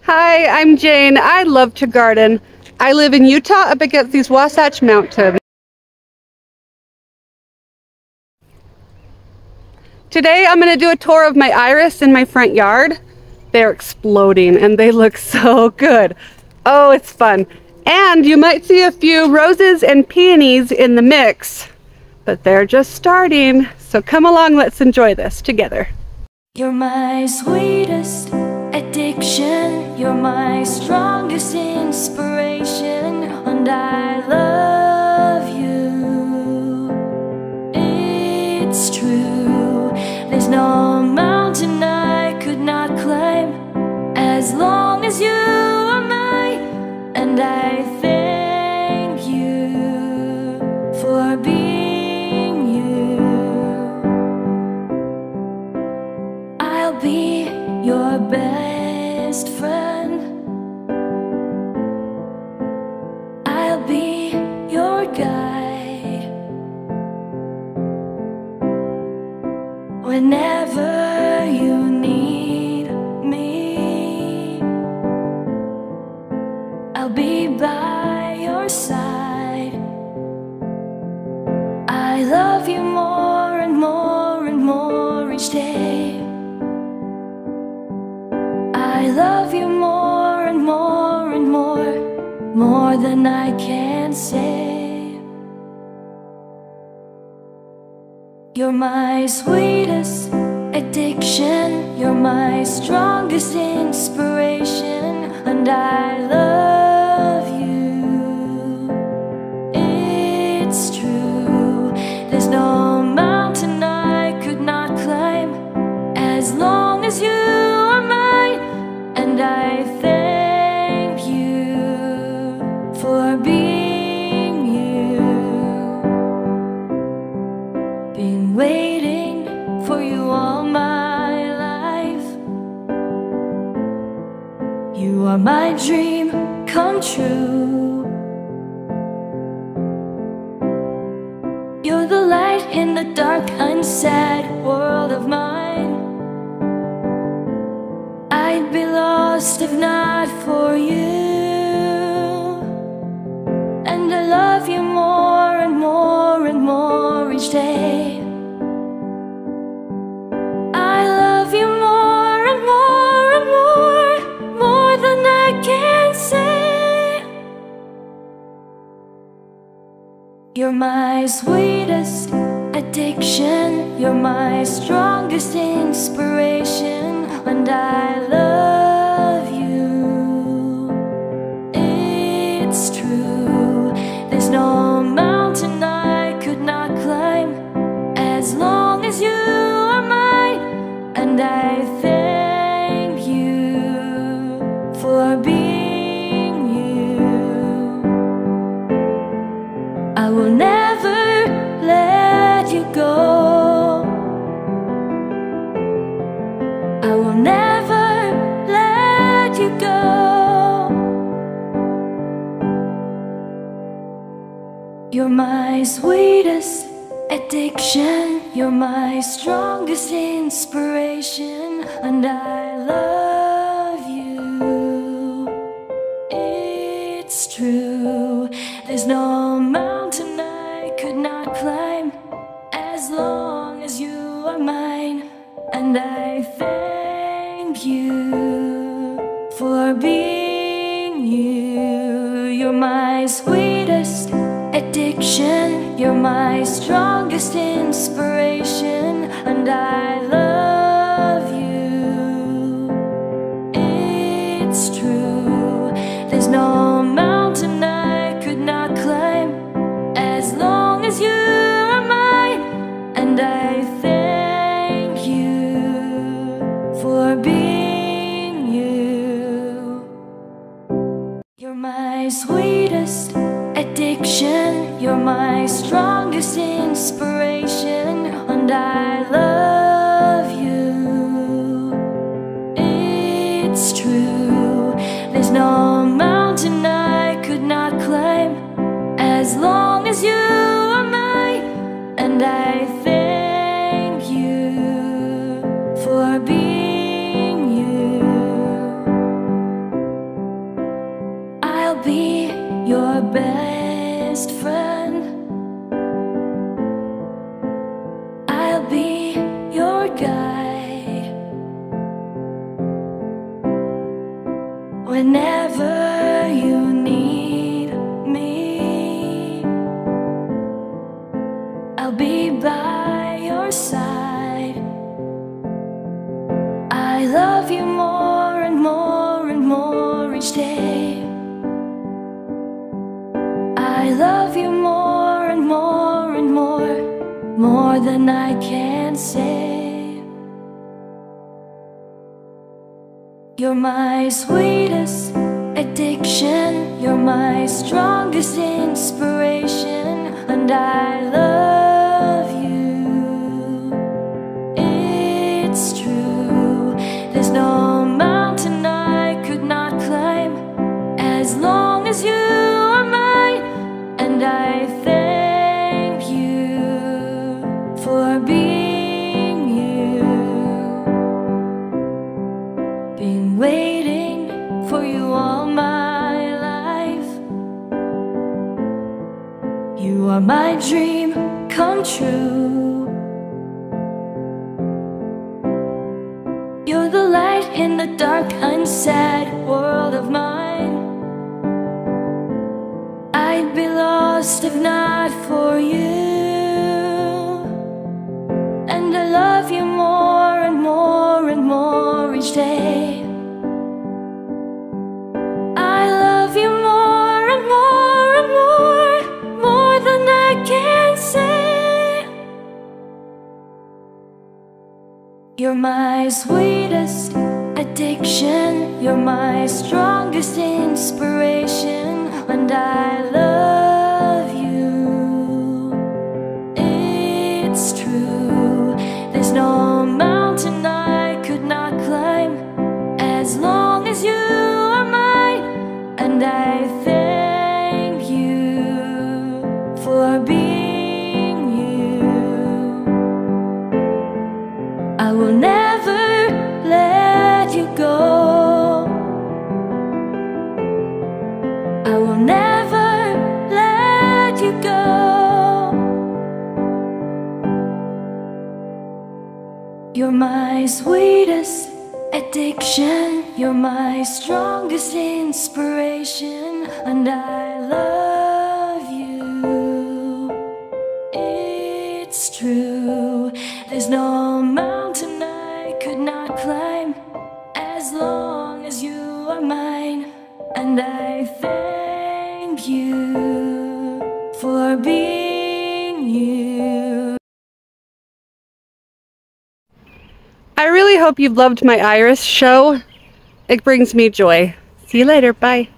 Hi, I'm Jane. I love to garden. I live in Utah up against these Wasatch Mountains. Today I'm going to do a tour of my iris in my front yard. They're exploding and they look so good. Oh, it's fun. And you might see a few roses and peonies in the mix, but they're just starting. So come along, let's enjoy this together. You're my sweetest addiction, you're my strongest inspiration, and I love you. It's true, there's no mountain I could not climb as long as you are mine, and I thank you for being you. I'll be your best friend, I'll be your guide whenever you need me. I'll be by your side. I love you more and more and more each day. I love you more and more and more than I can say. You're my sweetest addiction, you're my strongest inspiration, and I love you. It's true, there's no mountain I could not climb as long as you are mine, and I thank you for being you. Been waiting for you all my life. You are my dream come true. You're the light in the dark, unsaid world of mine. I'd be lost if not for you, and I love you more and more and more each day. I love you more and more and more than I can say. You're my sweetest addiction, you're my strongest inspiration, and I love you. It's true, there's no mountain I could not climb as long as you are mine, and I thank you for being you. I will never let you go, I will never let you go. You're my sweetest addiction, you're my strongest inspiration, and I love you. It's true, there's no mountain I could not climb as long as you are mine, and I thank you for being you. You're my sweetest addiction, you're my strongest inspiration, and I love you. It's true, there's no mountain I could not climb as long as you are mine, and I thank you for being you. You're my sweetest addiction, you're my strongest inspiration, and I love you. It's true, there's no mountain I could not climb as long as you are mine, and I thank you. for being you. best friend. I'll be your guide whenever you need me. I'll be by your side. I love you more and more and more each day. I love you more and more and more than I can say. You're my sweetest addiction, you're my strongest inspiration, and I love you. It's true, there's no mountain I could not climb as long as you are mine, and I thank you for being you. Been waiting for you all my life. You are my dream come true. You're the light in the dark, unsad world of mine. I'd be lost if not for you. And I love you more and more and more each day. I love you more and more and more than I can say. You're my sweetest addiction, you're my strongest inspiration, and I love you. It's true, there's no mountain I could not climb as long as you are mine, and I thank you for being you. I will never let you go. I will never let you go. You're my sweetest addiction, you're my strongest inspiration, and I love you. It's true, there's no mountain I could not climb as long as you are mine, and I thank you for being you. I really hope you've loved my iris show. It brings me joy. See you later. Bye.